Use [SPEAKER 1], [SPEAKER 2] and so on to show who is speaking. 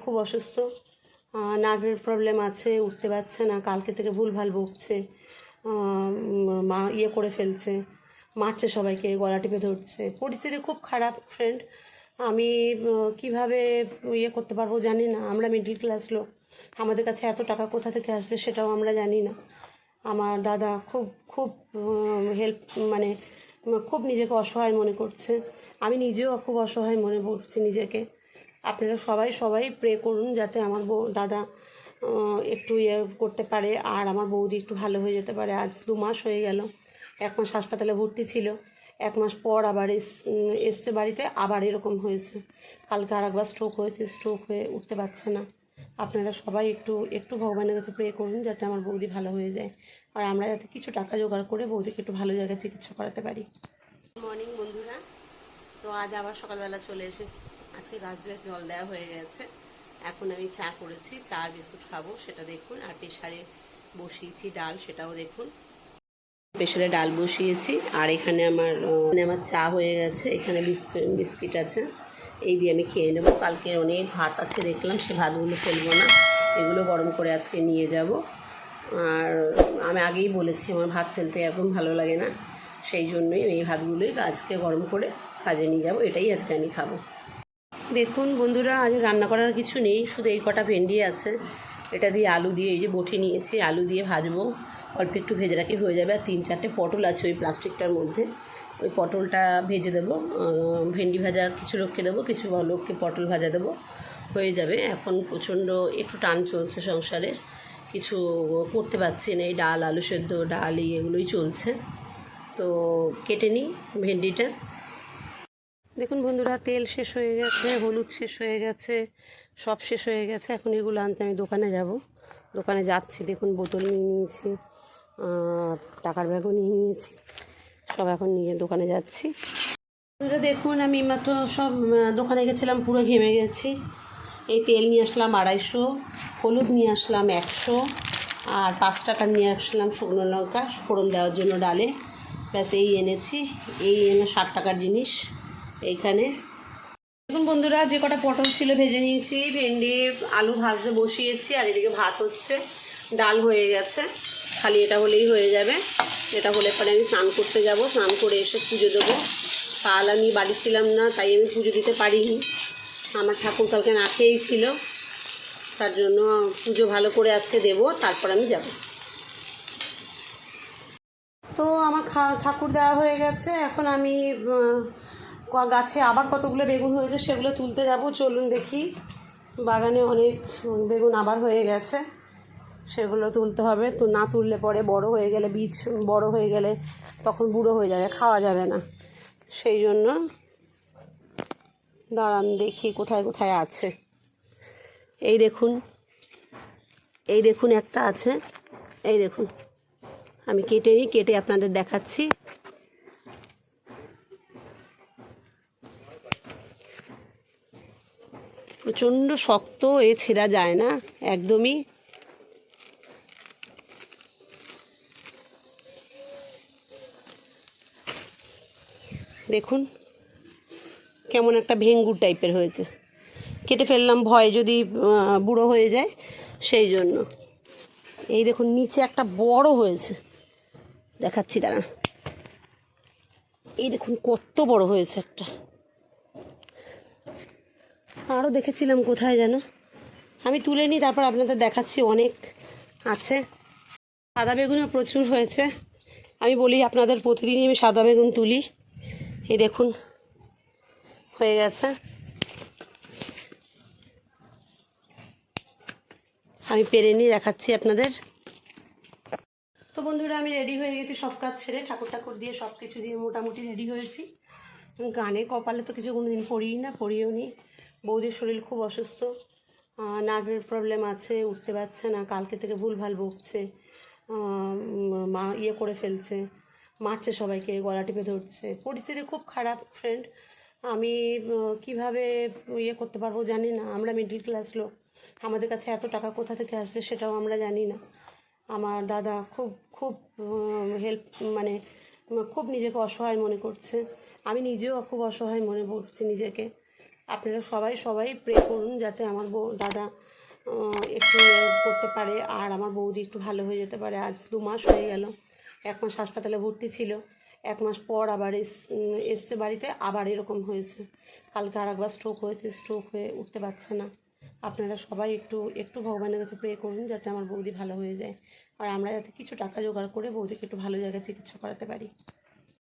[SPEAKER 1] খুব অসুস্থ, নার্ভের প্রবলেম আছে, উঠতে পারছে না, কালকে থেকে ভুলভাল বকছে, মা করে ফেলছে, মারছে সবাইকে, গলা টিপে ধরছে, পরিস্থিতি খুব খারাপ ফ্রেন্ড। আমি কিভাবে করতে পারবো জানি না। আমরা মিডল ক্লাস লোক, আমাদের কাছে এত টাকা কোথা থেকে আসবে সেটাও আমরা জানি না। আমার দাদা খুব খুব হেল্প মানে খুব নিজেকে অসহায় মনে করছে, আমি নিজেও খুব অসহায় মনে করছি নিজেকে। আপনারা সবাই প্রে করুন যাতে আমার দাদা একটু করতে পারে আর আমার বৌদি একটু ভালো হয়ে যেতে পারে। আজ 2 মাস হয়ে গেল, 1 মাস হাসপাতালে ভর্তি ছিল, 1 মাস পর আবার এসছে বাড়িতে, আবার এরকম হয়েছে। কালকে আর একবার স্ট্রোক হয়েছে, স্ট্রোক হয়ে উঠতে পারছে না। আপনারা সবাই একটু ভগবানের কাছে প্রে করুন যাতে আমার বৌদি ভালো হয়ে যায় আর আমরা যাতে কিছু টাকা জোগাড় করে বৌদিকে একটু ভালো জায়গায় চিকিৎসা করাতে পারি। গুড মর্নিং বন্ধুরা। তো আজ আবার সকালবেলা চলে এসেছি। আজকে গাছ ধুয়ে জল দেওয়া হয়ে গেছে। এখন আমি চা করেছি, চা আর বিস্কুট খাবো সেটা দেখুন। আর প্রেসারে বসিয়েছি ডাল, সেটাও দেখুন। প্রেসারে ডাল বসিয়েছি আর এখানে আমার চা হয়ে গেছে। এখানে বিস্কিট আছে, এই দিয়ে আমি খেয়ে নেবো। কালকে অনেক ভাত আছে দেখলাম, সে ভাতগুলো ফেলবো না, এগুলো গরম করে আজকে নিয়ে যাব। আর আমি আগেই বলেছি আমার ভাত ফেলতে একদম ভালো লাগে না, সেই জন্যই এই ভাতগুলোই আজকে গরম করে কাজে নিয়ে যাব। এটাই আজকে আমি খাবো। দেখুন বন্ধুরা, আজ রান্না করার কিছু নেই, শুধু এই কটা ভেন্ডি আছে, এটা দিয়ে আলু দিয়ে, এই যে বটি নিয়েছি, আলু দিয়ে ভাজবো। অল্প একটু ভেজে রাখি হয়ে যাবে। আর 3-4টে পটল আছে ওই প্লাস্টিকটার মধ্যে, ওই পটলটা ভেজে দেবো। ভেন্ডি ভাজা কিছু লোককে দেবো, কিছু লোককে পটল ভাজা দেবো, হয়ে যাবে। এখন প্রচণ্ড একটু টান চলছে সংসারে, কিছু করতে পারছি না। এই ডাল, আলু সেদ্ধ, ডাল এগুলোই চলছে। তো কেটে নিই ভেন্ডিটা। দেখুন বন্ধুরা, তেল শেষ হয়ে গেছে, হলুদ শেষ হয়ে গেছে, সব শেষ হয়ে গেছে। এখন এগুলো আনতে আমি দোকানে যাব, দোকানে যাচ্ছি। দেখুন বোতল নিয়ে নিয়েছি, টাকার ব্যাগও নিয়ে নিয়েছি, সব এখন নিয়ে দোকানে যাচ্ছি। বন্ধুরা দেখুন, আমি মাত্র সব দোকানে গেছিলাম, পুরো ঘেমে গেছি। এই তেল নিয়ে আসলাম 250, হলুদ নিয়ে আসলাম 100, আর 5 টাকার নিয়ে আসলাম শুকনো লঙ্কা ফোড়ন দেওয়ার জন্য ডালে। ব্যাস এই এনেছি, এই এনে 60 টাকার জিনিস এইখানে। দেখুন বন্ধুরা, যে কটা পটল ছিল ভেজে নিয়েছি, ভেন্ডি আলু ভাজতে বসিয়েছি, আর এদিকে ভাত হচ্ছে, ডাল হয়ে গেছে, খালি এটা হলেই হয়ে যাবে। এটা হলে পরে আমি স্নান করতে যাব, স্নান করে এসে পুজো দেবো। কাল আমি বাড়ি ছিলাম না, তাই আমি পুজো দিতে পারিনি। আমার ঠাকুর কালকে না খেয়েই ছিল, তার জন্য পুজো ভালো করে আজকে দেব, তারপর আমি যাব। তো আমার ঠাকুর দেওয়া হয়ে গেছে। এখন আমি গাছে আবার কতগুলো বেগুন হয়েছে সেগুলো তুলতে যাব। চলুন দেখি, বাগানে অনেক বেগুন আবার হয়ে গেছে, সেগুলো তুলতে হবে। তো না তুললে পরে বড় হয়ে গেলে, বীজ বড় হয়ে গেলে তখন বুড়ো হয়ে যাবে, খাওয়া যাবে না। সেই জন্য দাঁড়ান দেখি কোথায় কোথায় আছে। এই দেখুন একটা আছে, এই দেখুন। আমি কেটে আপনাদের দেখাচ্ছি। প্রচণ্ড শক্ত, ছেঁড়া যায় না একদমই। দেখুন কেমন একটা ভেঙ্গুর টাইপের হয়েছে, কেটে ফেললাম ভয় যদি বুড়ো হয়ে যায়, সেই জন্য। এই দেখুন নিচে একটা বড় হয়েছে, দেখাচ্ছি দাঁড়া। এই দেখুন কত বড় হয়েছে একটা। আরও দেখেছিলাম কোথায় যেন, আমি তুলে নিই, তারপর আপনাদের দেখাচ্ছি। অনেক আছে, সাদা বেগুনও প্রচুর হয়েছে। আমি বলি আপনাদের প্রতিদিনই আমি সাদা বেগুন তুলি। এই দেখুন হয়ে গেছে, আমি পেরে নিয়ে দেখাচ্ছি আপনাদের। তো বন্ধুরা, আমি রেডি হয়ে গেছি, সব কাজ ছেড়ে ঠাকুর দিয়ে সব কিছু দিয়ে মোটামুটি রেডি হয়েছি। গানে কপালে তো কিছু কোনো দিন পড়িও নি। বৌদির শরীর খুব অসুস্থ, নার্ভের প্রবলেম আছে, উঠতে পারছে না, কালকে থেকে ভুলভাল বকছে, মা করে ফেলছে, মারছে সবাইকে, গলা টিপে ধরছে, পরিস্থিতি খুব খারাপ ফ্রেন্ড। আমি কিভাবে করতে পারবো জানি না। আমরা মিডল ক্লাস লোক, আমাদের কাছে এত টাকা কোথা থেকে আসবে সেটাও আমরা জানি না। আমার দাদা খুব খুব হেল্প খুব নিজেকে অসহায় মনে করছে, আমি নিজেও খুব অসহায় মনে করছি নিজেকে। আপনারা সবাই সবাই প্রে করুন যাতে আমার দাদা একটু করতে পারে আর আমার বৌদি একটু ভালো হয়ে যেতে পারে। আজ 2 মাস হয়ে গেল, 1 মাস হাসপাতালে ভর্তি ছিল, 1 মাস পর আবার এসছে বাড়িতে, আবার এরকম হয়েছে। কালকে আর একবার স্ট্রোক হয়েছে, স্ট্রোক হয়ে উঠতে পারছে না। আপনারা সবাই একটু একটু ভগবানের কাছে প্রে করুন যাতে আমার বৌদি ভালো হয়ে যায়, আর আমরা যাতে কিছু টাকা জোগাড় করে বৌদিকে একটু ভালো জায়গায় চিকিৎসা করাতে পারি।